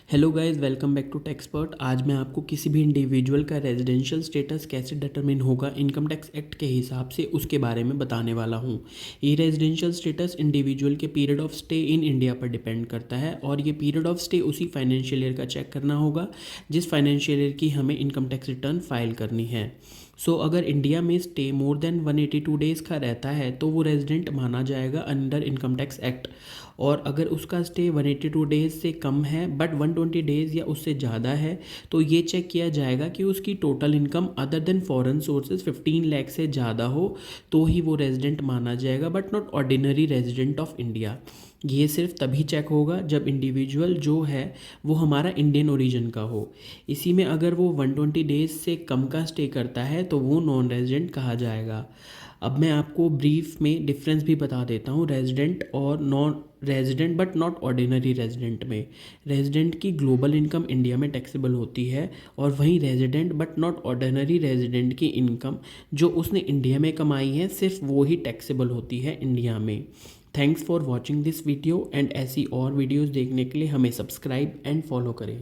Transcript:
Hello guys, welcome back to Texpert. आज मैं आपको किसी भी इंडिविजुअल का रेजिडेंशियल स्टेटस कैसे डिटरमिन होगा इनकम टैक्स एक्ट के हिसाब से उसके बारे में बताने वाला हूँ। ये रेजिडेंशियल स्टेटस इंडिविजुअल के period of stay in India पर डिपेंड करता है और ये पीरियड ऑफ स्टे उसी फाइनेंशियल ईयर का चेक करना होगा जिस फाइनेंशियल ईयर की हमें इनकम टैक्स रिटर्न फाइल करनी है। अगर इंडिया में स्टे मोर देन 182 डेज़ का रहता है तो वो रेजिडेंट माना जाएगा अंडर इनकम टैक्स एक्ट। और अगर उसका स्टे 182 डेज़ से कम है बट 120 डेज़ या उससे ज़्यादा है तो ये चेक किया जाएगा कि उसकी total income other than foreign sources 15 lakh से ज़्यादा हो तो ही वो रेजिडेंट माना जाएगा, but not ordinary resident of India. ये सिर्फ तभी चेक होगा जब इंडिविजुअल जो है वो हमारा इंडियन ओरिजिन का हो। इसी में अगर वो 120 डेज़ से कम का स्टे करता है तो वो नॉन रेजिडेंट कहा जाएगा। अब मैं आपको ब्रीफ में डिफरेंस भी बता देता हूँ रेजिडेंट और non resident but not ordinary resident में। रेजिडेंट की ग्लोबल इनकम इंडिया में टैक्सेबल होती है और वहीं resident but not ordinary resident की इनकम जो उसने इंडिया में कमाई है सिर्फ वो ही टैक्सेबल होती है इंडिया में। Thanks for watching this video and ऐसी और वीडियोज़ देखने के लिए हमें सब्सक्राइब एंड फॉलो करें।